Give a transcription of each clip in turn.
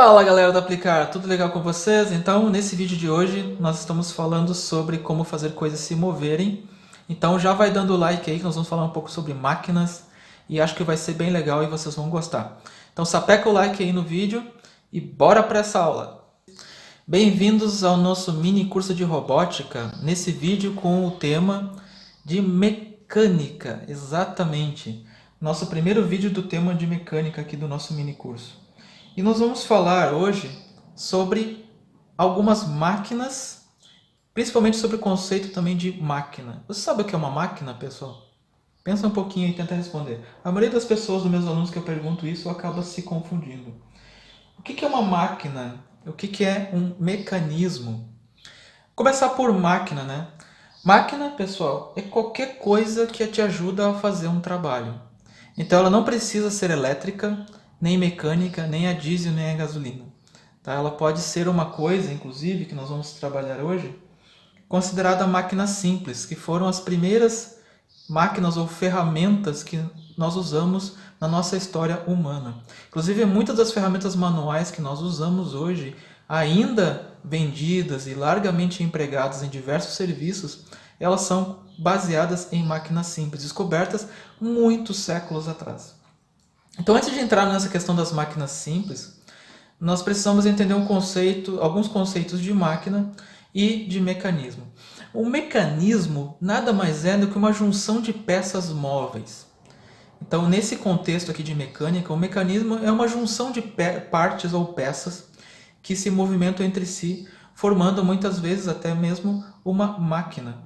Fala galera do Aplicar, tudo legal com vocês? Então, nesse vídeo de hoje, nós estamos falando sobre como fazer coisas se moverem. Então já vai dando o like aí que nós vamos falar um pouco sobre máquinas e acho que vai ser bem legal e vocês vão gostar. Então sapeca o like aí no vídeo e bora para essa aula! Bem-vindos ao nosso mini curso de robótica, nesse vídeo com o tema de mecânica, exatamente. Nosso primeiro vídeo do tema de mecânica aqui do nosso mini curso. E nós vamos falar hoje sobre algumas máquinas, principalmente sobre o conceito também de máquina. Você sabe o que é uma máquina, pessoal? Pensa um pouquinho e tenta responder. A maioria das pessoas, dos meus alunos que eu pergunto isso, acaba se confundindo. O que é uma máquina? O que é um mecanismo? Vou começar por máquina, né? Máquina, pessoal, é qualquer coisa que te ajuda a fazer um trabalho. Então ela não precisa ser elétrica, nem mecânica, nem a diesel, nem a gasolina. Tá? Ela pode ser uma coisa, inclusive, que nós vamos trabalhar hoje, considerada máquina simples, que foram as primeiras máquinas ou ferramentas que nós usamos na nossa história humana. Inclusive, muitas das ferramentas manuais que nós usamos hoje, ainda vendidas e largamente empregadas em diversos serviços, elas são baseadas em máquinas simples, descobertas muitos séculos atrás. Então, antes de entrar nessa questão das máquinas simples, nós precisamos entender alguns conceitos de máquina e de mecanismo. O mecanismo nada mais é do que uma junção de peças móveis. Então, nesse contexto aqui de mecânica, o mecanismo é uma junção de partes ou peças que se movimentam entre si, formando muitas vezes até mesmo uma máquina.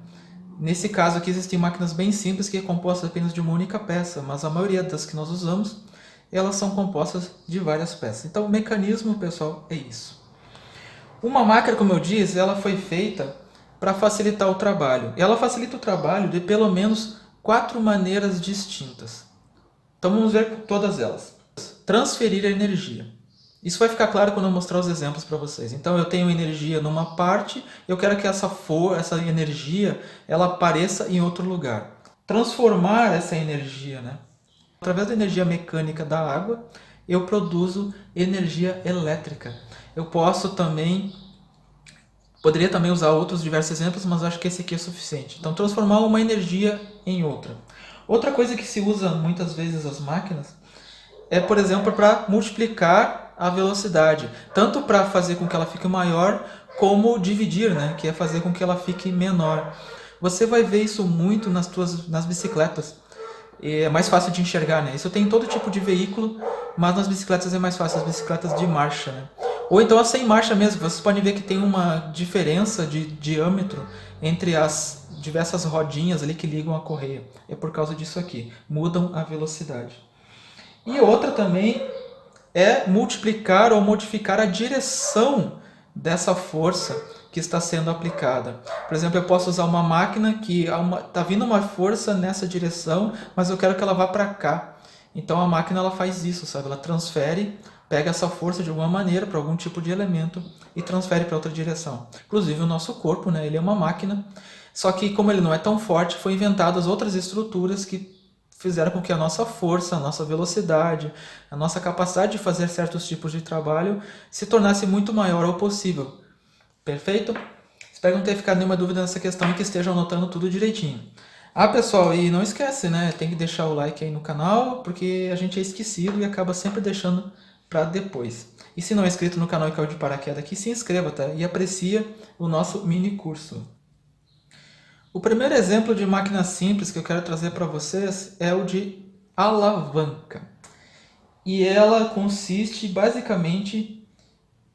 Nesse caso aqui existem máquinas bem simples que é composta apenas de uma única peça, mas a maioria das que nós usamos, elas são compostas de várias peças. Então o mecanismo, pessoal, é isso. Uma máquina, como eu disse, ela foi feita para facilitar o trabalho. E ela facilita o trabalho de pelo menos 4 maneiras distintas. Então vamos ver todas elas. Transferir a energia. Isso vai ficar claro quando eu mostrar os exemplos para vocês. Então eu tenho energia numa parte, eu quero que essa energia, ela apareça em outro lugar. Transformar essa energia, né? Através da energia mecânica da água, eu produzo energia elétrica. Eu poderia também usar outros diversos exemplos, mas acho que esse aqui é suficiente. Então, transformar uma energia em outra. Outra coisa que se usa muitas vezes as máquinas é, por exemplo, para multiplicar a velocidade. Tanto para fazer com que ela fique maior, como dividir, né? Que é fazer com que ela fique menor. Você vai ver isso muito nas bicicletas. É mais fácil de enxergar, né? Isso tem em todo tipo de veículo, mas nas bicicletas é mais fácil, as bicicletas de marcha, né? Ou então as sem marcha mesmo, vocês podem ver que tem uma diferença de diâmetro entre as diversas rodinhas ali que ligam a correia. É por causa disso aqui, mudam a velocidade. E outra também é multiplicar ou modificar a direção dessa força que está sendo aplicada. Por exemplo, eu posso usar uma máquina que está vindo uma força nessa direção, mas eu quero que ela vá para cá. Então a máquina ela faz isso, sabe? Ela transfere, pega essa força de alguma maneira para algum tipo de elemento e transfere para outra direção. Inclusive o nosso corpo, né? Ele é uma máquina, só que como ele não é tão forte, foi inventadas outras estruturas que fizeram com que a nossa força, a nossa velocidade, a nossa capacidade de fazer certos tipos de trabalho se tornasse muito maior ou possível. Perfeito? Espero não ter ficado nenhuma dúvida nessa questão e que estejam anotando tudo direitinho. Ah, pessoal, e não esquece, né? Tem que deixar o like aí no canal, porque a gente é esquecido e acaba sempre deixando para depois. E se não é inscrito no canal e caiu de paraquedas aqui, se inscreva, tá? E aprecia o nosso mini curso. O primeiro exemplo de máquina simples que eu quero trazer para vocês é o de alavanca. E ela consiste basicamente,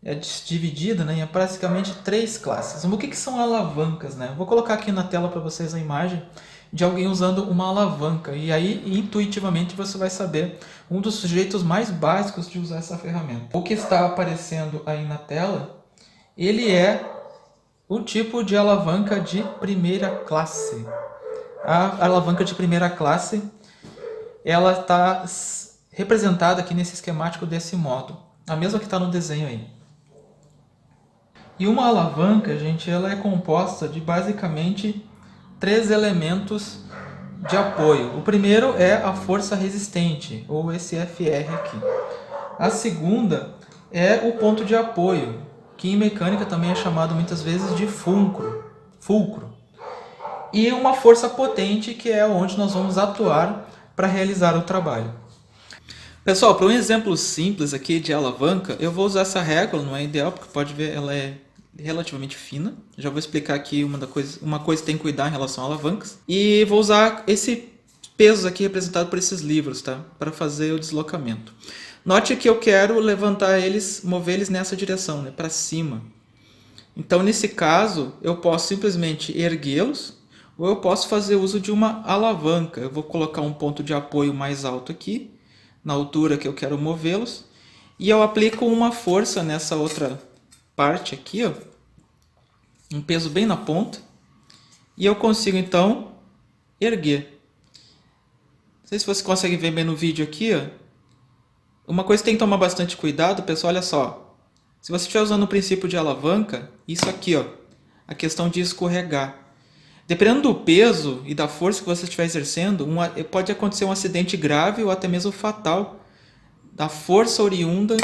é dividida, né, em basicamente 3 classes. O que são alavancas, né? Vou colocar aqui na tela para vocês a imagem de alguém usando uma alavanca. E aí, intuitivamente, você vai saber um dos jeitos mais básicos de usar essa ferramenta. O que está aparecendo aí na tela, ele é um tipo de alavanca de primeira classe. A alavanca de primeira classe, ela está representada aqui nesse esquemático desse modo. A mesma que está no desenho aí. E uma alavanca, gente, ela é composta de basicamente 3 elementos de apoio. O primeiro é a força resistente, ou esse FR aqui. A segunda é o ponto de apoio, que em mecânica também é chamado muitas vezes de fulcro. E uma força potente, que é onde nós vamos atuar para realizar o trabalho. Pessoal, para um exemplo simples aqui de alavanca, eu vou usar essa régua, não é ideal, porque pode ver, ela é relativamente fina. Já vou explicar aqui uma coisa que tem que cuidar em relação a alavancas. E vou usar esse peso aqui representado por esses livros, tá? Para fazer o deslocamento. Note que eu quero levantar eles, mover eles nessa direção, né? Para cima. Então, nesse caso, eu posso simplesmente erguê-los, ou eu posso fazer uso de uma alavanca. Eu vou colocar um ponto de apoio mais alto aqui, na altura que eu quero movê-los, e eu aplico uma força nessa outra parte aqui, ó, um peso bem na ponta, e eu consigo então erguer. Não sei se você consegue ver bem no vídeo aqui, ó. Uma coisa que tem que tomar bastante cuidado, pessoal, olha só. Se você estiver usando o princípio de alavanca, isso aqui, ó, a questão de escorregar. Dependendo do peso e da força que você estiver exercendo, pode acontecer um acidente grave ou até mesmo fatal da força oriunda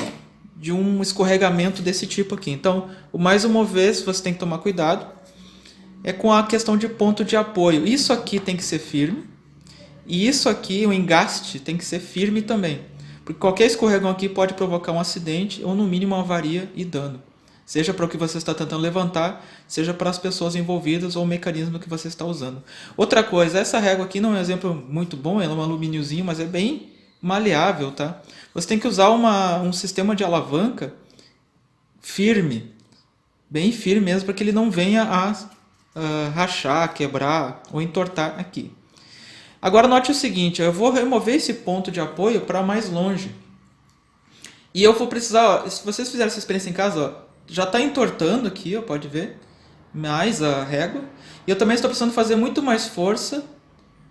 de um escorregamento desse tipo aqui. Então, mais uma vez, você tem que tomar cuidado, é com a questão de ponto de apoio. Isso aqui tem que ser firme, e isso aqui, o engaste, tem que ser firme também. Porque qualquer escorregão aqui pode provocar um acidente ou, no mínimo, uma avaria e dano. Seja para o que você está tentando levantar, seja para as pessoas envolvidas ou o mecanismo que você está usando. Outra coisa, essa régua aqui não é um exemplo muito bom, ela é um alumíniozinho, mas é bem maleável, tá? Você tem que usar um sistema de alavanca firme, bem firme mesmo, para que ele não venha a rachar, quebrar ou entortar aqui. Agora note o seguinte, eu vou remover esse ponto de apoio para mais longe. E eu vou precisar, ó, se vocês fizerem essa experiência em casa, ó, já está entortando aqui, ó, pode ver, mais a régua. E eu também estou precisando fazer muito mais força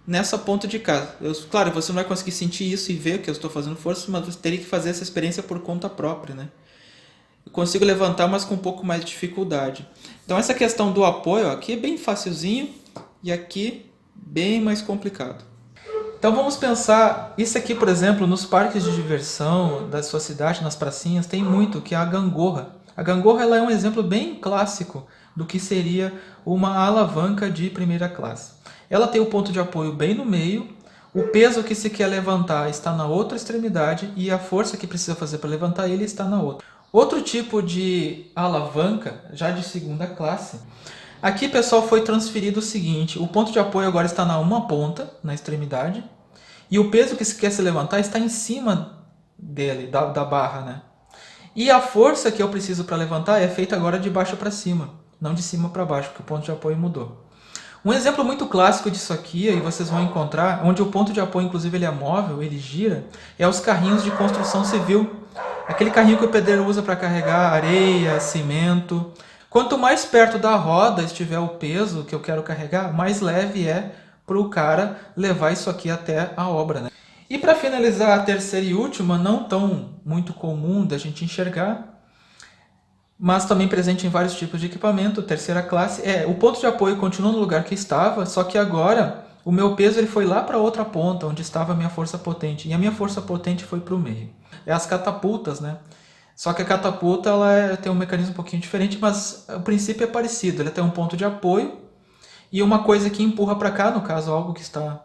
nessa ponta de cá. Claro, você não vai conseguir sentir isso e ver que eu estou fazendo força, mas você teria que fazer essa experiência por conta própria, né? Eu consigo levantar, mas com um pouco mais de dificuldade. Então essa questão do apoio, ó, aqui é bem facilzinho e aqui bem mais complicado. Então vamos pensar, isso aqui, por exemplo, nos parques de diversão da sua cidade, nas pracinhas, tem muito, que é a gangorra. A gangorra ela é um exemplo bem clássico do que seria uma alavanca de primeira classe. Ela tem o ponto de apoio bem no meio, o peso que se quer levantar está na outra extremidade e a força que precisa fazer para levantar ele está na outra. Outro tipo de alavanca, já de segunda classe, aqui, pessoal, foi transferido o seguinte, o ponto de apoio agora está na uma ponta, na extremidade, e o peso que se quer se levantar está em cima dele, da barra, né? E a força que eu preciso para levantar é feita agora de baixo para cima, não de cima para baixo, porque o ponto de apoio mudou. Um exemplo muito clássico disso aqui, e vocês vão encontrar, onde o ponto de apoio, inclusive, ele é móvel, ele gira, é os carrinhos de construção civil. Aquele carrinho que o pedreiro usa para carregar areia, cimento. Quanto mais perto da roda estiver o peso que eu quero carregar, mais leve é para o cara levar isso aqui até a obra, né? E para finalizar, a terceira e última, não tão muito comum da gente enxergar, mas também presente em vários tipos de equipamento, terceira classe, o ponto de apoio continua no lugar que estava, só que agora o meu peso ele foi lá para outra ponta, onde estava a minha força potente, e a minha força potente foi para o meio. É as catapultas, né? Só que a catapulta tem um mecanismo um pouquinho diferente, mas o princípio é parecido. Ela tem um ponto de apoio e uma coisa que empurra para cá, no caso algo que está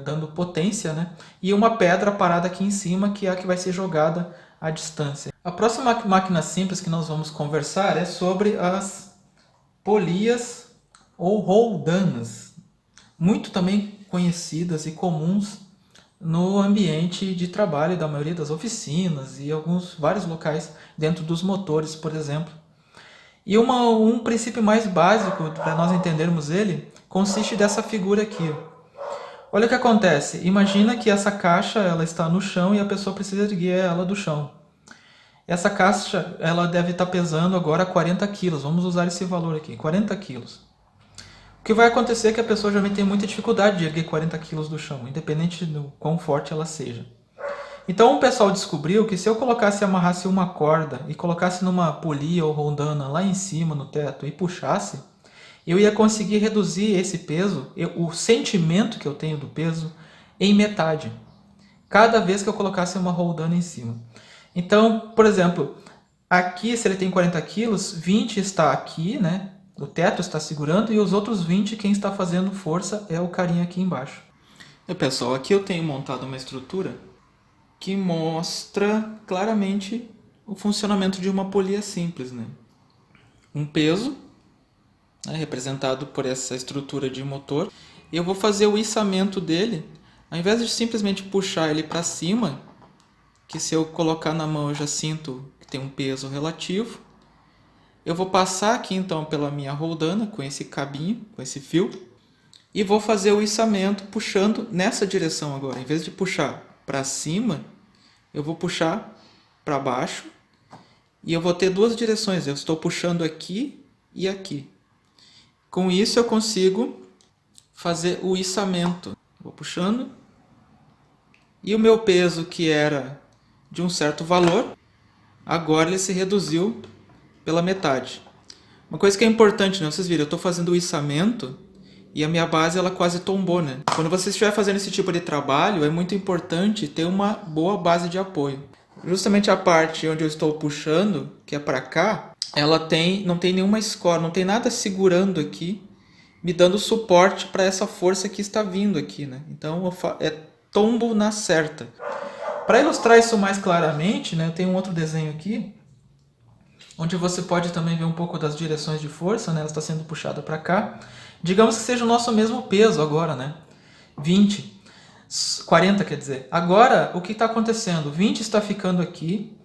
dando potência, né? E uma pedra parada aqui em cima, que é a que vai ser jogada à distância. A próxima máquina simples que nós vamos conversar é sobre as polias ou roldanas, muito também conhecidas e comuns no ambiente de trabalho da maioria das oficinas e vários locais dentro dos motores, por exemplo. E um princípio mais básico para nós entendermos ele consiste dessa figura aqui. Olha o que acontece. Imagina que essa caixa ela está no chão e a pessoa precisa erguer ela do chão. Essa caixa ela deve estar pesando agora 40 quilos. Vamos usar esse valor aqui, 40 quilos. O que vai acontecer é que a pessoa geralmente tem muita dificuldade de erguer 40 quilos do chão, independente do quão forte ela seja. Então o pessoal descobriu que se eu amarrasse uma corda e colocasse numa polia ou rondana lá em cima no teto e puxasse, eu ia conseguir reduzir esse peso, o sentimento que eu tenho do peso, em metade. Cada vez que eu colocasse uma roldana em cima. Então, por exemplo, aqui se ele tem 40 quilos, 20 está aqui, né? O teto está segurando e os outros 20 quem está fazendo força é o carinha aqui embaixo. E pessoal, aqui eu tenho montado uma estrutura que mostra claramente o funcionamento de uma polia simples, né? Um peso, né, representado por essa estrutura de motor. E eu vou fazer o içamento dele, ao invés de simplesmente puxar ele para cima, que se eu colocar na mão eu já sinto que tem um peso relativo. Eu vou passar aqui então pela minha roldana com esse cabinho, com esse fio, e vou fazer o içamento puxando nessa direção agora. Em vez de puxar para cima, eu vou puxar para baixo e eu vou ter duas direções. Eu estou puxando aqui e aqui. Com isso eu consigo fazer o içamento. Vou puxando e o meu peso, que era de um certo valor, agora ele se reduziu pela metade. Uma coisa que é importante, né? Vocês viram, eu estou fazendo o içamento e a minha base ela quase tombou, né? Quando você estiver fazendo esse tipo de trabalho, é muito importante ter uma boa base de apoio. Justamente a parte onde eu estou puxando, que é para cá, ela não tem nenhuma escora, não tem nada segurando aqui, me dando suporte para essa força que está vindo aqui, né? Então é tombo na certa. Para ilustrar isso mais claramente, né, eu tenho um outro desenho aqui, onde você pode também ver um pouco das direções de força, né? Ela está sendo puxada para cá. Digamos que seja o nosso mesmo peso agora, né? 20, 40 quer dizer. Agora, o que está acontecendo? 20 está ficando aqui,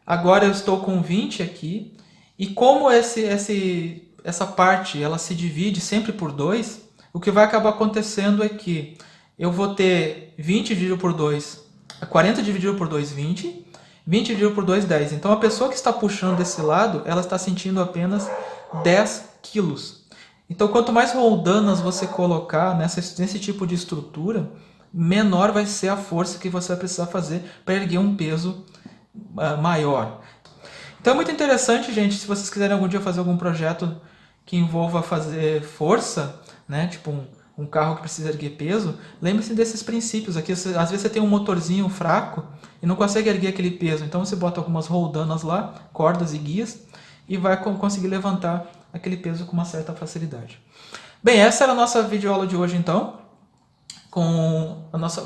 agora eu estou com 20 aqui, e como essa parte ela se divide sempre por 2, o que vai acabar acontecendo é que eu vou ter 20 dividido por 2, 40 dividido por 2, 20, 20 dividido por 2, 10. Então a pessoa que está puxando desse lado, ela está sentindo apenas 10 quilos. Então quanto mais roldanas você colocar nesse tipo de estrutura, menor vai ser a força que você vai precisar fazer para erguer um peso maior. Então é muito interessante, gente, se vocês quiserem algum dia fazer algum projeto que envolva fazer força, né, tipo um carro que precisa erguer peso, lembre-se desses princípios aqui. Às vezes você tem um motorzinho fraco e não consegue erguer aquele peso, então você bota algumas roldanas lá, cordas e guias, e vai conseguir levantar aquele peso com uma certa facilidade. Bem, essa era a nossa videoaula de hoje então.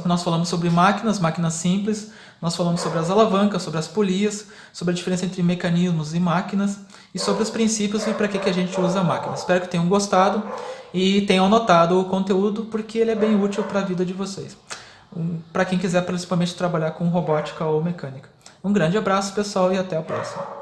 Nós falamos sobre máquinas simples, nós falamos sobre as alavancas, sobre as polias, sobre a diferença entre mecanismos e máquinas e sobre os princípios e para que a gente usa a máquina. Espero que tenham gostado e tenham anotado o conteúdo, porque ele é bem útil para a vida de vocês. Para quem quiser principalmente trabalhar com robótica ou mecânica. Um grande abraço, pessoal, e até a próxima.